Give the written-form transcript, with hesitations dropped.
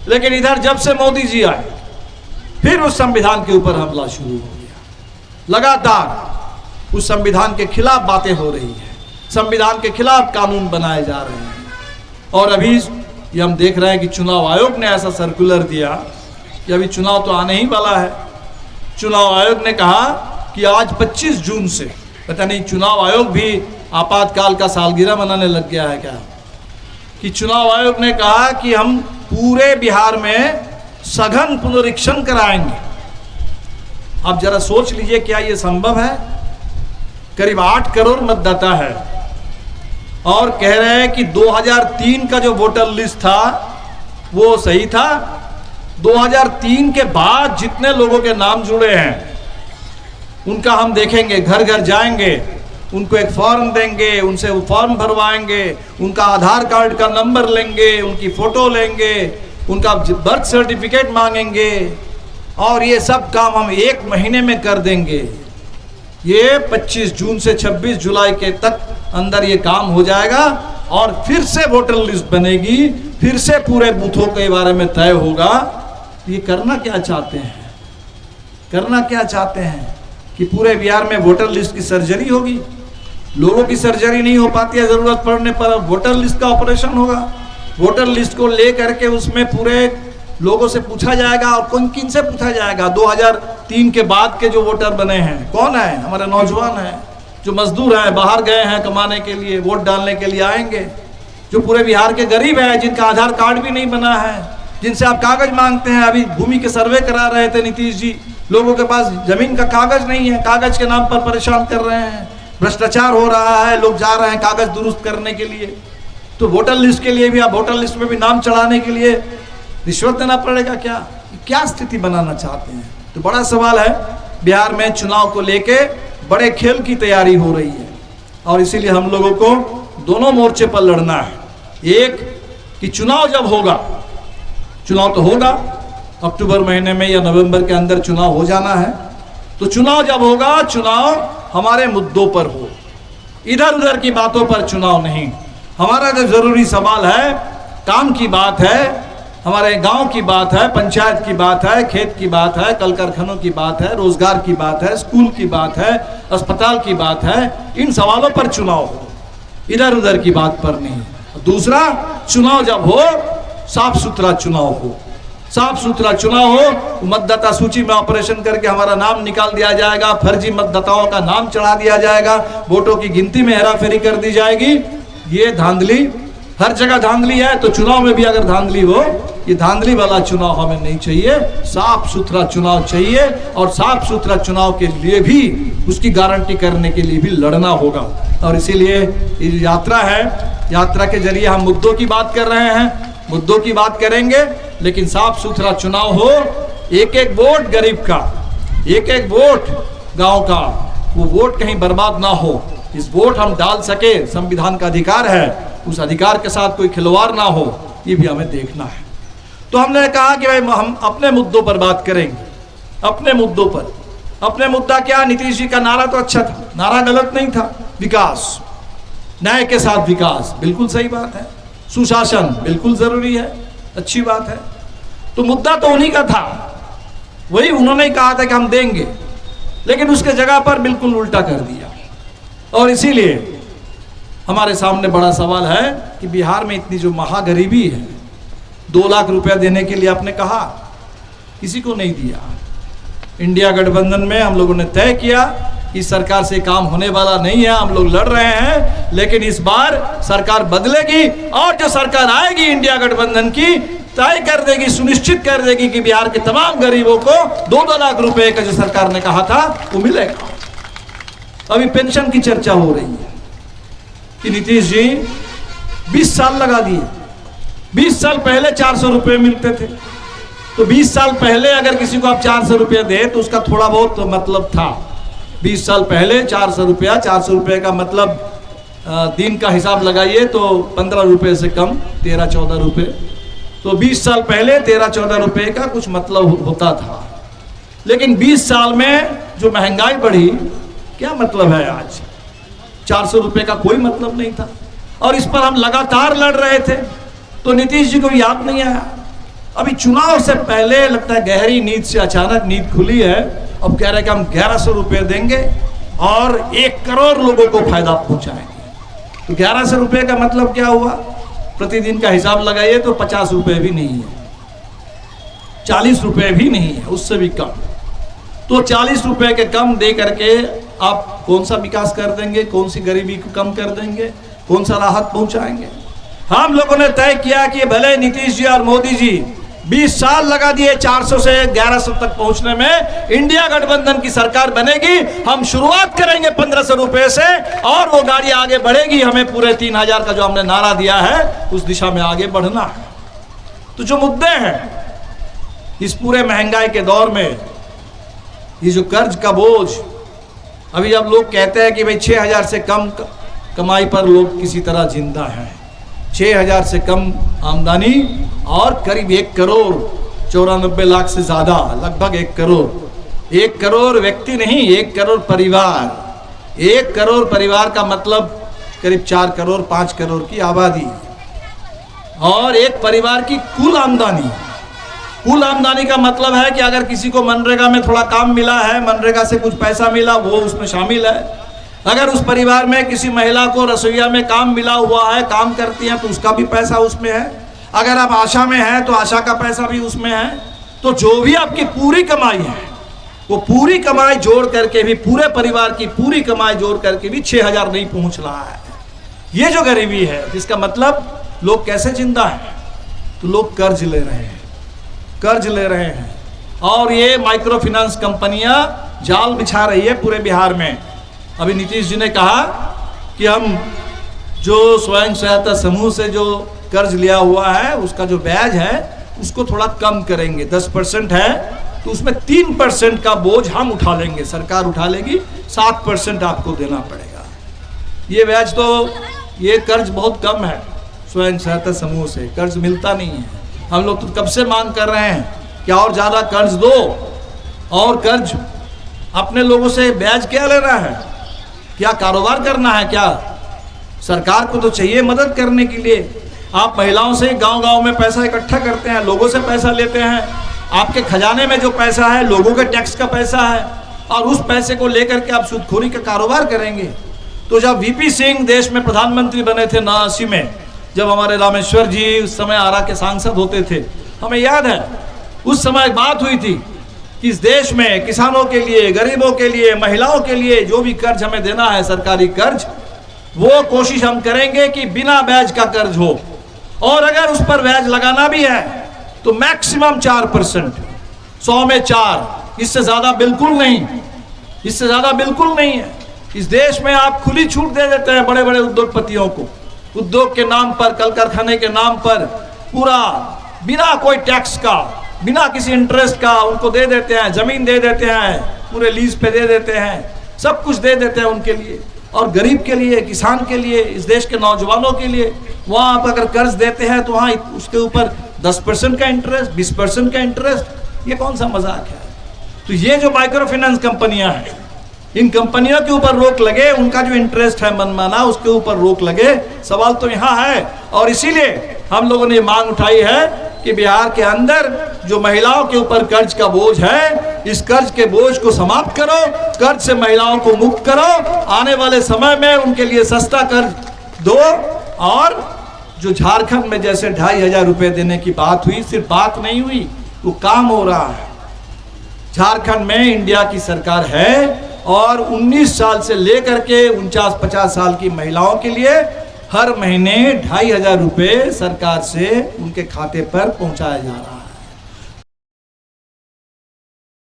लेकिन इधर जब से मोदी जी आए फिर उस संविधान के ऊपर हमला शुरू हो गया। लगातार उस संविधान के खिलाफ बातें हो रही है, संविधान के खिलाफ कानून बनाए जा रहे हैं। और अभी ये हम देख रहे हैं कि चुनाव आयोग ने ऐसा सर्कुलर दिया कि अभी चुनाव तो आने ही वाला है। चुनाव आयोग ने कहा कि आज 25 जून से, पता नहीं चुनाव आयोग भी आपातकाल का सालगिरह मनाने लग गया है क्या, कि चुनाव आयोग ने कहा कि हम पूरे बिहार में सघन पुनरीक्षण कराएंगे। अब जरा सोच लीजिए, क्या ये संभव है? करीब 8 करोड़ मतदाता है और कह रहे हैं कि 2003 का जो वोटर लिस्ट था वो सही था। 2003 के बाद जितने लोगों के नाम जुड़े हैं उनका हम देखेंगे, घर घर जाएंगे, उनको एक फॉर्म देंगे, उनसे वो फॉर्म भरवाएंगे, उनका आधार कार्ड का नंबर लेंगे, उनकी फोटो लेंगे, उनका बर्थ सर्टिफिकेट मांगेंगे और ये सब काम हम 1 महीने में कर देंगे। ये 25 जून से 26 जुलाई के तक अंदर ये काम हो जाएगा और फिर से वोटर लिस्ट बनेगी, फिर से पूरे बूथों के बारे में तय होगा। ये करना क्या चाहते हैं? करना क्या चाहते हैं कि पूरे बिहार में वोटर लिस्ट की सर्जरी होगी? लोगों की सर्जरी नहीं हो पाती है, जरूरत पड़ने पर वोटर लिस्ट का ऑपरेशन होगा। वोटर लिस्ट को ले करके उसमें पूरे लोगों से पूछा जाएगा। और कौन किन से पूछा जाएगा? 2003 के बाद के जो वोटर बने हैं कौन है? हमारे नौजवान हैं, जो मजदूर हैं, बाहर गए हैं कमाने के लिए, वोट डालने के लिए आएंगे। जो पूरे बिहार के गरीब हैं, जिनका आधार कार्ड भी नहीं बना है, जिनसे आप कागज मांगते हैं। अभी भूमि के सर्वे करा रहे थे नीतीश जी, लोगों के पास जमीन का कागज नहीं है, कागज के नाम पर परेशान कर रहे हैं, भ्रष्टाचार हो रहा है, लोग जा रहे हैं कागज दुरुस्त करने के लिए। तो वोटर लिस्ट के लिए भी, आप वोटर लिस्ट में भी नाम चढ़ाने के लिए रिश्वत देना पड़ेगा क्या? क्या स्थिति बनाना चाहते हैं? तो बड़ा सवाल है। बिहार में चुनाव को लेके बड़े खेल की तैयारी हो रही है और इसीलिए हम लोगों को दोनों मोर्चे पर लड़ना है। एक कि चुनाव जब होगा, चुनाव तो होगा अक्टूबर महीने में या नवंबर के अंदर चुनाव हो जाना है, तो चुनाव जब होगा, चुनाव हमारे मुद्दों पर हो, इधर उधर की बातों पर चुनाव नहीं। हमारा जो जरूरी सवाल है, काम की बात है, हमारे गांव की बात है, पंचायत की बात है, खेत की बात है, कल कारखानों की बात है, रोजगार की बात है, स्कूल की बात है, अस्पताल की बात है। इन सवालों पर चुनाव हो, इधर उधर की बात पर नहीं। दूसरा, चुनाव जब हो, साफ सुथरा चुनाव हो, साफ सुथरा चुनाव हो। मतदाता सूची में ऑपरेशन करके हमारा नाम निकाल दिया जाएगा, फर्जी मतदाताओं का नाम चढ़ा दिया जाएगा, वोटों की गिनती में हेराफेरी कर दी जाएगी। ये धांधली, हर जगह धांधली है, तो चुनाव में भी अगर धांधली हो, ये धांधली वाला चुनाव हमें नहीं चाहिए। साफ सुथरा चुनाव चाहिए और साफ सुथरा चुनाव के लिए भी, उसकी गारंटी करने के लिए भी लड़ना होगा। और इसीलिए ये यात्रा है, यात्रा के जरिए हम मुद्दों की बात कर रहे हैं, मुद्दों की बात करेंगे, लेकिन साफ सुथरा चुनाव हो। एक एक वोट गरीब का, एक एक वोट गांव का, वो वोट कहीं बर्बाद ना हो। इस वोट हम डाल सके, संविधान का अधिकार है, उस अधिकार के साथ कोई खिलवाड़ ना हो, ये भी हमें देखना है। तो हमने कहा कि भाई हम अपने मुद्दों पर बात करेंगे, अपने मुद्दों पर। अपने मुद्दा क्या? नीतीश जी का नारा तो अच्छा था, नारा गलत नहीं था। विकास, न्याय के साथ विकास, बिल्कुल सही बात है। सुशासन बिल्कुल जरूरी है, अच्छी बात है। तो मुद्दा तो उन्हीं का था, वही उन्होंने कहा था कि हम देंगे, लेकिन उसके जगह पर बिल्कुल उल्टा कर दिया। और इसीलिए हमारे सामने बड़ा सवाल है कि बिहार में इतनी जो महागरीबी है, 2 लाख रुपया देने के लिए आपने कहा, किसी को नहीं दिया। इंडिया गठबंधन में हम लोगों ने तय किया कि सरकार से काम होने वाला नहीं है, हम लोग लड़ रहे हैं, लेकिन इस बार सरकार बदलेगी और जो सरकार आएगी इंडिया गठबंधन की, तय कर देगी, सुनिश्चित कर देगी कि बिहार के तमाम गरीबों को 2-2 लाख रुपए का जो सरकार ने कहा था वो मिलेगा। अभी पेंशन की चर्चा हो रही है कि नीतीश जी 20 साल लगा दिए। 20 साल पहले 400 रुपये मिलते थे, तो 20 साल पहले अगर किसी को आप 400 रुपये दे तो उसका थोड़ा बहुत तो मतलब था। 20 साल पहले 400 रुपया, 400 रुपये का मतलब दिन का हिसाब लगाइए तो 15 रुपये से कम, 13-14 रुपये। तो 20 साल पहले 13-14 रुपये का कुछ मतलब होता था। लेकिन 20 साल में जो महंगाई बढ़ी, क्या मतलब है आज? 400 रुपये का कोई मतलब नहीं था और इस पर हम लगातार लड़ रहे थे। तो नीतीश जी को याद नहीं आया, अभी चुनाव से पहले लगता है गहरी नींद से अचानक नींद खुली है। अब कह रहे हैं कि हम 1100 रुपये देंगे और 1 करोड़ लोगों को फायदा पहुंचाएंगे। तो 1100 रुपये का मतलब क्या हुआ? प्रतिदिन का हिसाब लगाइए तो 50 रुपये भी नहीं है, 40 रुपये भी नहीं है, उससे भी कम। तो 40 रुपये के कम दे करके आप कौन सा विकास कर देंगे? कौन सी गरीबी को कम कर देंगे? कौन सा राहत पहुंचाएंगे? हम लोगों ने तय किया कि भले नीतीश जी और मोदी जी 20 साल लगा दिए 400 से 1100 तक पहुंचने में, इंडिया गठबंधन की सरकार बनेगी, हम शुरुआत करेंगे 1500 रुपए से और वो गाड़ी आगे बढ़ेगी। हमें पूरे 3000 का जो हमने नारा दिया है उस दिशा में आगे बढ़ना है। तो जो मुद्दे हैं इस पूरे महंगाई के दौर में, ये जो कर्ज का बोझ, अभी जब लोग कहते हैं कि भाई 6000 से कम कमाई पर लोग किसी तरह जिंदा हैं, 6000 से कम आमदनी और करीब 1 करोड़ 94 लाख से ज़्यादा, लगभग 1 करोड़, 1 करोड़ व्यक्ति नहीं, 1 करोड़ परिवार। 1 करोड़ परिवार का मतलब करीब 4 करोड़ 5 करोड़ की आबादी, और एक परिवार की कुल आमदनी। कुल आमदनी का मतलब है कि अगर किसी को मनरेगा में थोड़ा काम मिला है, मनरेगा से कुछ पैसा मिला, वो उसमें शामिल है। अगर उस परिवार में किसी महिला को रसोईया में काम मिला हुआ है, काम करती हैं, तो उसका भी पैसा उसमें है। अगर आप आशा में हैं तो आशा का पैसा भी उसमें है। तो जो भी आपकी पूरी कमाई है, वो पूरी कमाई जोड़ करके भी, पूरे परिवार की पूरी कमाई जोड़ करके भी 6000 नहीं पहुंच रहा है। ये जो गरीबी है, जिसका मतलब लोग कैसे जिंदा है? तो लोग कर्ज ले रहे हैं, कर्ज ले रहे हैं, और ये माइक्रो फाइनेंस कंपनियां जाल बिछा रही है पूरे बिहार में। अभी नीतीश जी ने कहा कि हम जो स्वयं सहायता समूह से जो कर्ज लिया हुआ है उसका जो ब्याज है उसको थोड़ा कम करेंगे, 10% है तो उसमें 3% का बोझ हम उठा लेंगे, सरकार उठा लेगी, 7% आपको देना पड़ेगा। ये ब्याज तो, ये कर्ज बहुत कम है, स्वयं सहायता समूह से कर्ज मिलता नहीं है। हम लोग तो कब से मांग कर रहे हैं कि और ज़्यादा कर्ज दो, और कर्ज अपने लोगों से ब्याज क्या लेना है? क्या कारोबार करना है? क्या सरकार को तो चाहिए मदद करने के लिए। आप महिलाओं से गांव-गांव में पैसा इकट्ठा करते हैं, लोगों से पैसा लेते हैं, आपके खजाने में जो पैसा है लोगों के टैक्स का पैसा है, और उस पैसे को लेकर के आप सूदखोरी का कारोबार करेंगे। तो जब वीपी सिंह देश में प्रधानमंत्री बने थे 89 में, जब हमारे रामेश्वर जी उस समय आरा के सांसद होते थे, हमें याद है उस समय बात हुई थी कि इस देश में किसानों के लिए, गरीबों के लिए, महिलाओं के लिए जो भी कर्ज हमें देना है, सरकारी कर्ज, वो कोशिश हम करेंगे कि बिना ब्याज का कर्ज हो, और अगर उस पर ब्याज लगाना भी है तो मैक्सिमम 4%, 100 में 4, इससे ज़्यादा बिल्कुल नहीं, इससे ज़्यादा बिल्कुल नहीं है। इस देश में आप खुली छूट दे देते हैं बड़े बड़े उद्योगपतियों को, उद्योग के नाम पर, कल कारखाने के नाम पर, पूरा बिना कोई टैक्स का, बिना किसी इंटरेस्ट का उनको दे देते हैं, जमीन दे देते हैं, पूरे लीज पे दे देते हैं, सब कुछ दे देते हैं उनके लिए। और गरीब के लिए, किसान के लिए, इस देश के नौजवानों के लिए वहाँ आप अगर कर्ज देते हैं तो वहाँ उसके ऊपर 10% का इंटरेस्ट, 20% का इंटरेस्ट, ये कौन सा मजाक है? तो ये जो माइक्रो फाइनेंस कंपनियां हैं, इन कंपनियों के ऊपर रोक लगे, उनका जो इंटरेस्ट है मनमाना, उसके ऊपर रोक लगे। सवाल तो यहाँ है, और इसीलिए हम लोगों ने मांग उठाई है कि बिहार के अंदर जो महिलाओं के ऊपर कर्ज का बोझ है, इस कर्ज के बोझ को समाप्त करो, कर्ज से महिलाओं को मुक्त करो, आने वाले समय में उनके लिए सस्ता कर्ज दो। और जो झारखंड में जैसे 2500 रुपये देने की बात हुई, सिर्फ बात नहीं हुई, वो काम हो रहा है। झारखंड में इंडिया की सरकार है, और 19 साल से लेकर के 49-50 साल की महिलाओं के लिए हर महीने 2500 रुपये सरकार से उनके खाते पर पहुंचाया जा रहा है।